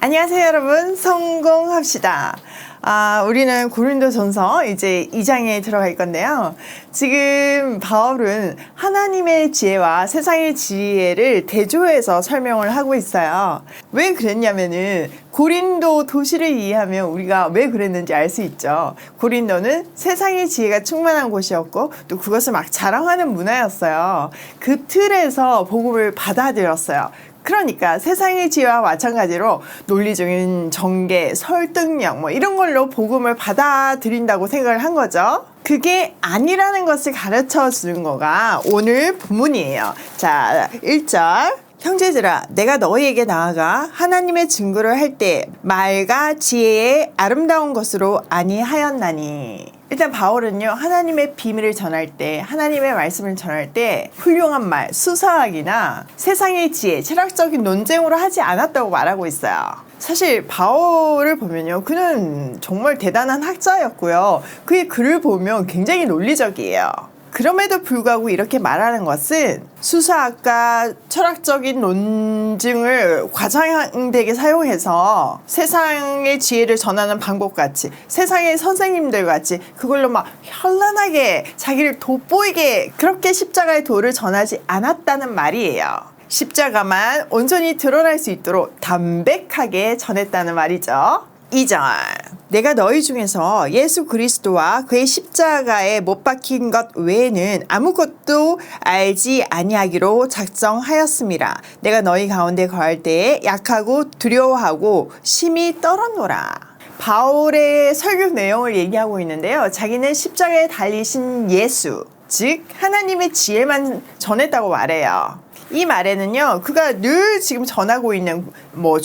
안녕하세요 여러분, 성공합시다. 우리는 고린도전서 이제 2장에 들어갈 건데요. 지금 바울은 하나님의 지혜와 세상의 지혜를 대조해서 설명을 하고 있어요. 왜 그랬냐면은 고린도 도시를 이해하면 우리가 왜 그랬는지 알 수 있죠. 고린도는 세상의 지혜가 충만한 곳이었고 또 그것을 막 자랑하는 문화였어요. 그 틀에서 복음을 받아들였어요. 그러니까 세상의 지혜와 마찬가지로 논리적인 전개, 설득력 뭐 이런 걸로 복음을 받아들인다고 생각을 한 거죠. 그게 아니라는 것을 가르쳐 주는 거가 오늘 본문이에요. 자, 1절. 형제들아, 내가 너희에게 나아가 하나님의 증거를 할 때 말과 지혜의 아름다운 것으로 아니하였나니. 일단 바울은요, 하나님의 비밀을 전할 때, 하나님의 말씀을 전할 때 훌륭한 말, 수사학이나 세상의 지혜, 철학적인 논쟁으로 하지 않았다고 말하고 있어요. 사실 바울을 보면요, 그는 정말 대단한 학자였고요. 그의 글을 보면 굉장히 논리적이에요. 그럼에도 불구하고 이렇게 말하는 것은 수사학과 철학적인 논증을 과장되게 사용해서 세상의 지혜를 전하는 방법같이, 세상의 선생님들같이 그걸로 막 현란하게 자기를 돋보이게 그렇게 십자가의 도를 전하지 않았다는 말이에요. 십자가만 온전히 드러날 수 있도록 담백하게 전했다는 말이죠. 2절. 내가 너희 중에서 예수 그리스도와 그의 십자가에 못 박힌 것 외에는 아무것도 알지 아니하기로 작정하였음이라. 내가 너희 가운데 거할 때에 약하고 두려워하고 심히 떨었노라. 바울의 설교 내용을 얘기하고 있는데요. 자기는 십자가에 달리신 예수, 즉 하나님의 지혜만 전했다고 말해요. 이 말에는요, 그가 늘 지금 전하고 있는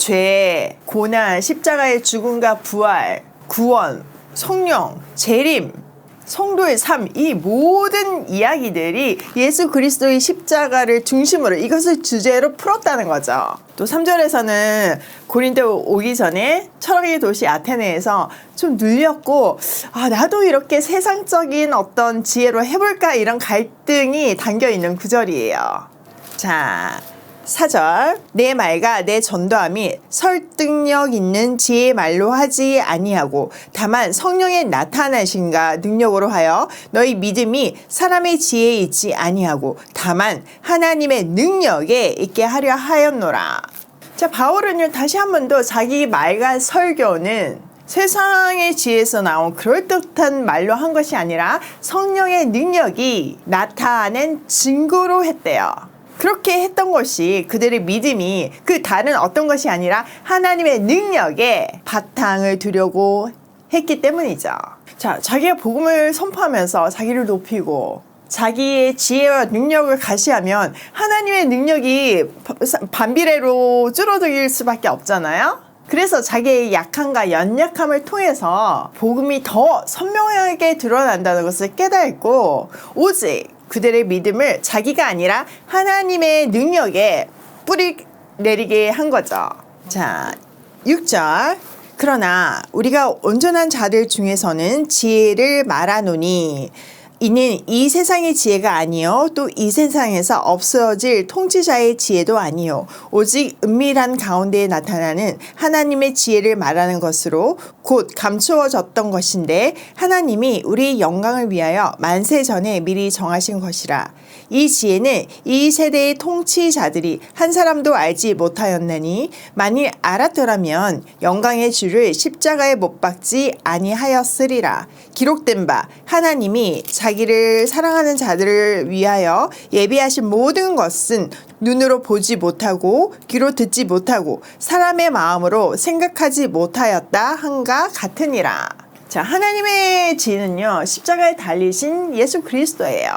죄, 고난, 십자가의 죽음과 부활, 구원, 성령, 재림, 성도의 삶, 이 모든 이야기들이 예수 그리스도의 십자가를 중심으로 이것을 주제로 풀었다는 거죠. 또 3절에서는 고린도 오기 전에 철학의 도시 아테네에서 좀 눌렸고, 나도 이렇게 세상적인 어떤 지혜로 해볼까 이런 갈등이 담겨있는 구절이에요. 자, 4절. 내 말과 내 전도함이 설득력 있는 지혜의 말로 하지 아니하고 다만 성령의 나타나신가 능력으로 하여 너희 믿음이 사람의 지혜에 있지 아니하고 다만 하나님의 능력에 있게 하려 하였노라. 자, 바울은요, 다시 한 번 더 자기 말과 설교는 세상의 지혜에서 나온 그럴듯한 말로 한 것이 아니라 성령의 능력이 나타낸 증거로 했대요. 그렇게 했던 것이 그들의 믿음이 그 다른 어떤 것이 아니라 하나님의 능력에 바탕을 두려고 했기 때문이죠. 자, 자기가 복음을 선포하면서 자기를 높이고 자기의 지혜와 능력을 가시하면 하나님의 능력이 반비례로 줄어들 수밖에 없잖아요. 그래서 자기의 약함과 연약함을 통해서 복음이 더 선명하게 드러난다는 것을 깨닫고 오직 그들의 믿음을 자기가 아니라 하나님의 능력에 뿌리 내리게 한 거죠. 자, 6절. 그러나 우리가 온전한 자들 중에서는 지혜를 말하노니 이는 이 세상의 지혜가 아니요 또 이 세상에서 없어질 통치자의 지혜도 아니요 오직 은밀한 가운데에 나타나는 하나님의 지혜를 말하는 것으로 곧 감추어졌던 것인데 하나님이 우리 영광을 위하여 만세 전에 미리 정하신 것이라. 이 지혜는 이 세대의 통치자들이 한 사람도 알지 못하였나니 만일 알았더라면 영광의 주를 십자가에 못 박지 아니하였으리라. 기록된 바 하나님이 자기를 사랑하는 자들을 위하여 예비하신 모든 것은 눈으로 보지 못하고 귀로 듣지 못하고 사람의 마음으로 생각하지 못하였다 한가 같으니라. 자, 하나님의 지혜는요, 십자가에 달리신 예수 그리스도예요.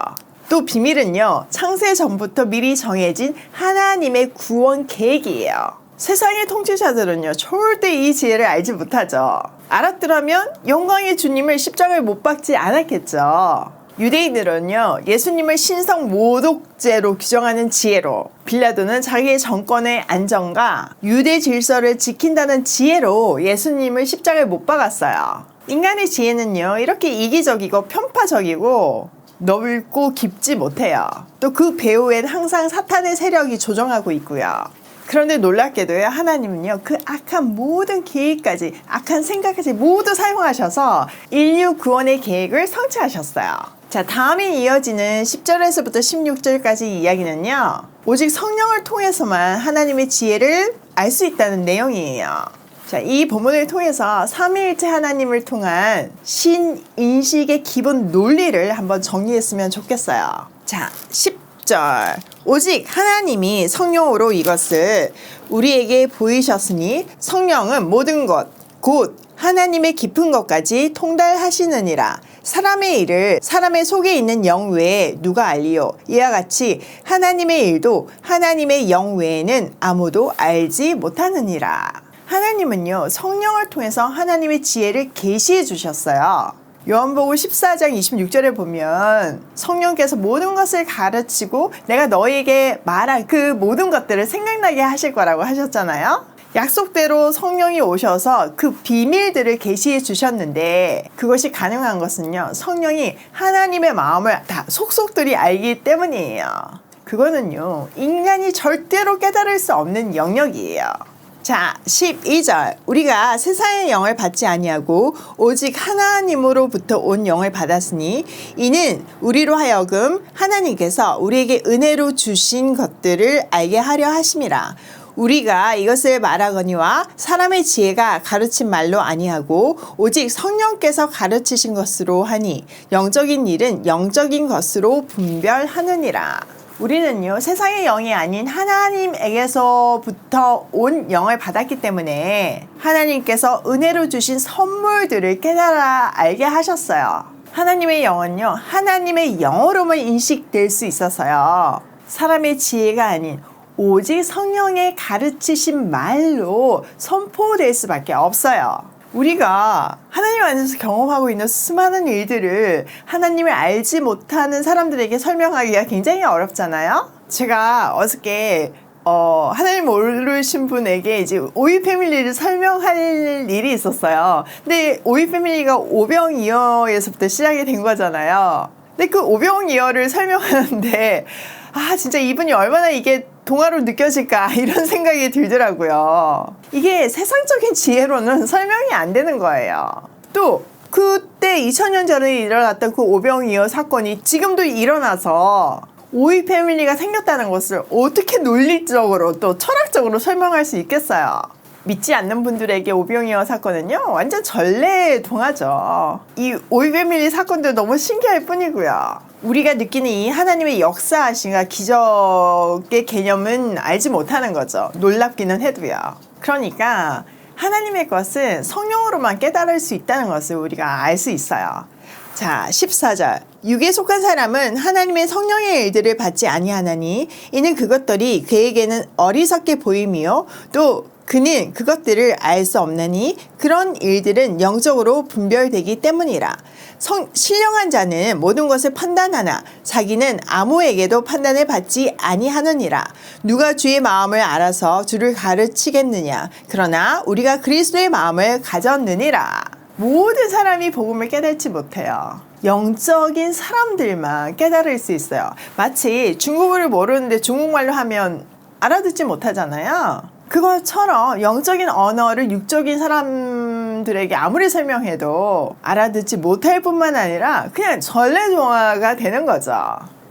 또 비밀은요, 창세 전부터 미리 정해진 하나님의 구원 계획이에요. 세상의 통치자들은요, 절대 이 지혜를 알지 못하죠. 알았더라면 영광의 주님을 십자가에 못 박지 않았겠죠. 유대인들은요, 예수님을 신성 모독죄로 규정하는 지혜로, 빌라도는 자기의 정권의 안정과 유대 질서를 지킨다는 지혜로 예수님을 십자가에 못 박았어요. 인간의 지혜는요, 이렇게 이기적이고 편파적이고 넓고 깊지 못해요. 또 그 배후엔 항상 사탄의 세력이 조정하고 있고요. 그런데 놀랍게도요, 하나님은요, 그 악한 모든 계획까지, 악한 생각까지 모두 사용하셔서 인류 구원의 계획을 성취하셨어요. 자, 다음에 이어지는 10절에서부터 16절까지 이야기는요, 오직 성령을 통해서만 하나님의 지혜를 알 수 있다는 내용이에요. 자, 이 본문을 통해서 삼위일체 하나님을 통한 신인식의 기본 논리를 한번 정리했으면 좋겠어요. 자, 10절. 오직 하나님이 성령으로 이것을 우리에게 보이셨으니 성령은 모든 것, 곧 하나님의 깊은 것까지 통달하시느니라. 사람의 일을 사람의 속에 있는 영 외에 누가 알리요? 이와 같이 하나님의 일도 하나님의 영 외에는 아무도 알지 못하느니라. 하나님은요, 성령을 통해서 하나님의 지혜를 계시해 주셨어요. 요한복음 14장 26절에 보면 성령께서 모든 것을 가르치고 내가 너에게 말한 그 모든 것들을 생각나게 하실 거라고 하셨잖아요. 약속대로 성령이 오셔서 그 비밀들을 계시해 주셨는데 그것이 가능한 것은요, 성령이 하나님의 마음을 다 속속들이 알기 때문이에요. 그거는요, 인간이 절대로 깨달을 수 없는 영역이에요. 자, 12절. 우리가 세상의 영을 받지 아니하고 오직 하나님으로부터 온 영을 받았으니 이는 우리로 하여금 하나님께서 우리에게 은혜로 주신 것들을 알게 하려 하심이라. 우리가 이것을 말하거니와 사람의 지혜가 가르친 말로 아니하고 오직 성령께서 가르치신 것으로 하니 영적인 일은 영적인 것으로 분별하느니라. 우리는요, 세상의 영이 아닌 하나님에게서부터 온 영을 받았기 때문에 하나님께서 은혜로 주신 선물들을 깨달아 알게 하셨어요. 하나님의 영은요, 하나님의 영으로만 인식될 수 있어서요, 사람의 지혜가 아닌 오직 성령의 가르치신 말로 선포될 수밖에 없어요. 우리가 하나님 안에서 경험하고 있는 수많은 일들을 하나님을 알지 못하는 사람들에게 설명하기가 굉장히 어렵잖아요. 제가 어저께 하나님 모르신 분에게 이제 오이 패밀리를 설명할 일이 있었어요. 근데 오이 패밀리가 오병이어에서부터 시작이 된 거잖아요. 근데 그 오병이어를 설명하는데 진짜 이분이 얼마나 이게 동화로 느껴질까 이런 생각이 들더라고요. 이게 세상적인 지혜로는 설명이 안 되는 거예요. 또 그때 2000년 전에 일어났던 그 오병이어 사건이 지금도 일어나서 오이 패밀리가 생겼다는 것을 어떻게 논리적으로 또 철학적으로 설명할 수 있겠어요? 믿지 않는 분들에게 오병이어 사건은요, 완전 전래의 동화죠. 이 오이 패밀리 사건도 너무 신기할 뿐이고요. 우리가 느끼는 이 하나님의 역사하심과 기적의 개념은 알지 못하는 거죠. 놀랍기는 해도요. 그러니까 하나님의 것은 성령으로만 깨달을 수 있다는 것을 우리가 알 수 있어요. 자, 14절. 육에 속한 사람은 하나님의 성령의 일들을 받지 아니하나니 이는 그것들이 그에게는 어리석게 보임이요 또 그는 그것들을 알 수 없나니 그런 일들은 영적으로 분별되기 때문이라. 신령한 자는 모든 것을 판단하나 자기는 아무에게도 판단을 받지 아니하느니라. 누가 주의 마음을 알아서 주를 가르치겠느냐. 그러나 우리가 그리스도의 마음을 가졌느니라. 모든 사람이 복음을 깨닫지 못해요. 영적인 사람들만 깨달을 수 있어요. 마치 중국어를 모르는데 중국말로 하면 알아듣지 못하잖아요. 그것처럼 영적인 언어를 육적인 사람들에게 아무리 설명해도 알아듣지 못할 뿐만 아니라 그냥 전래동화가 되는 거죠.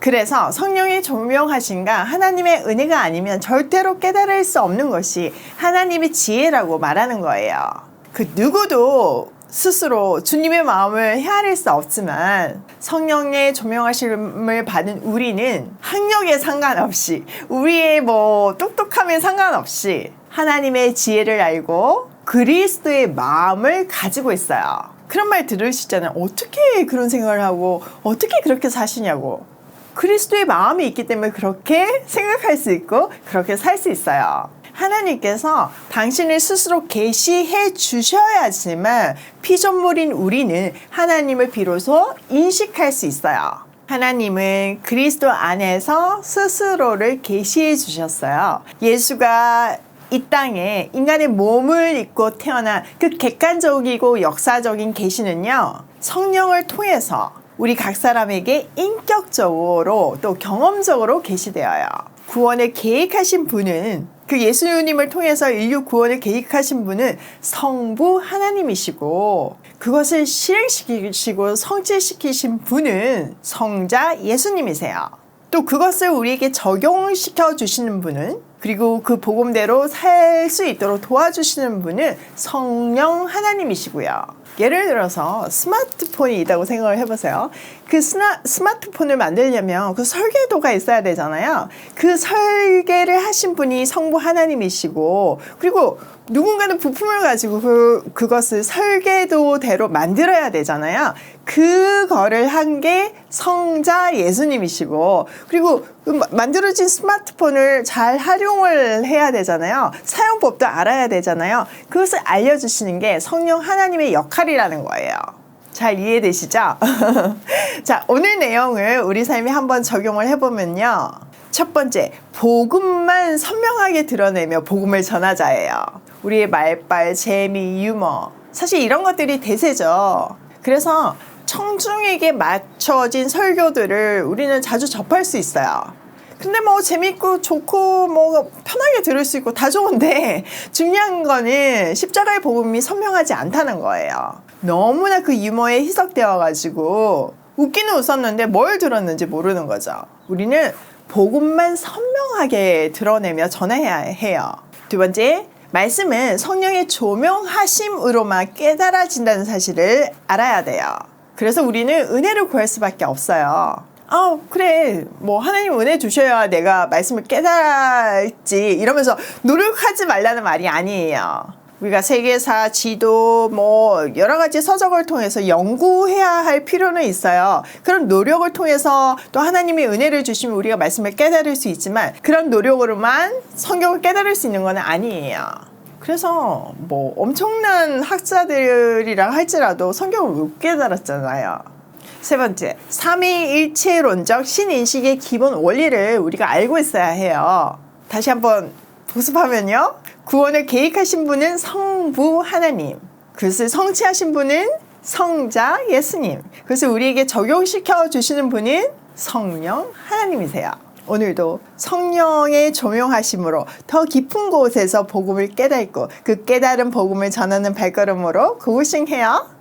그래서 성령의 조명하심과 하나님의 은혜가 아니면 절대로 깨달을 수 없는 것이 하나님의 지혜라고 말하는 거예요. 그 누구도 스스로 주님의 마음을 헤아릴 수 없지만 성령의 조명하심을 받은 우리는 학력에 상관없이 우리의 똑똑함에 상관없이 하나님의 지혜를 알고 그리스도의 마음을 가지고 있어요. 그런 말 들으시잖아요. 어떻게 그런 생각을 하고 어떻게 그렇게 사시냐고. 그리스도의 마음이 있기 때문에 그렇게 생각할 수 있고 그렇게 살 수 있어요. 하나님께서 당신을 스스로 계시해 주셔야지만 피조물인 우리는 하나님을 비로소 인식할 수 있어요. 하나님은 그리스도 안에서 스스로를 계시해 주셨어요. 예수가 이 땅에 인간의 몸을 입고 태어난 그 객관적이고 역사적인 계시는요, 성령을 통해서 우리 각 사람에게 인격적으로 또 경험적으로 계시되어요. 구원을 계획하신 분은, 그 예수님을 통해서 인류 구원을 계획하신 분은 성부 하나님이시고, 그것을 실행시키시고 성취시키신 분은 성자 예수님이세요. 또 그것을 우리에게 적용시켜 주시는 분은, 그리고 그 복음대로 살 수 있도록 도와주시는 분은 성령 하나님이시고요. 예를 들어서 스마트폰이 있다고 생각을 해보세요. 그 스마트폰을 만들려면 그 설계도가 있어야 되잖아요. 그 설계를 하신 분이 성부 하나님이시고, 그리고 누군가는 부품을 가지고 그것을 설계도대로 만들어야 되잖아요. 그거를 한 게 성자 예수님이시고, 그리고 만들어진 스마트폰을 잘 활용을 해야 되잖아요. 사용법도 알아야 되잖아요. 그것을 알려주시는 게 성령 하나님의 역할이라는 거예요. 잘 이해되시죠? 자, 오늘 내용을 우리 삶에 한번 적용을 해보면요. 첫 번째, 복음만 선명하게 드러내며 복음을 전하자예요. 우리의 말빨, 재미, 유머, 사실 이런 것들이 대세죠. 그래서 청중에게 맞춰진 설교들을 우리는 자주 접할 수 있어요. 근데 뭐 재밌고 좋고 뭐 편하게 들을 수 있고 다 좋은데, 중요한 거는 십자가의 복음이 선명하지 않다는 거예요. 너무나 그 유머에 희석되어 가지고 웃기는 웃었는데 뭘 들었는지 모르는 거죠. 우리는 복음만 선명하게 드러내며 전해야 해요. 두 번째, 말씀은 성령의 조명하심으로만 깨달아진다는 사실을 알아야 돼요. 그래서 우리는 은혜를 구할 수밖에 없어요. 그래, 뭐 하나님 은혜 주셔야 내가 말씀을 깨달지, 이러면서 노력하지 말라는 말이 아니에요. 우리가 세계사, 지도, 뭐 여러 가지 서적을 통해서 연구해야 할 필요는 있어요. 그런 노력을 통해서 또 하나님의 은혜를 주시면 우리가 말씀을 깨달을 수 있지만, 그런 노력으로만 성경을 깨달을 수 있는 건 아니에요. 그래서 뭐 엄청난 학자들이랑 할지라도 성경을 못 깨달았잖아요. 세 번째, 삼위일체론적 신인식의 기본 원리를 우리가 알고 있어야 해요. 다시 한번 복습하면요. 구원을 계획하신 분은 성부 하나님, 그것을 성취하신 분은 성자 예수님, 그것을 우리에게 적용시켜 주시는 분은 성령 하나님이세요. 오늘도 성령의 조명하심으로 더 깊은 곳에서 복음을 깨닫고 그 깨달은 복음을 전하는 발걸음으로 고고싱해요.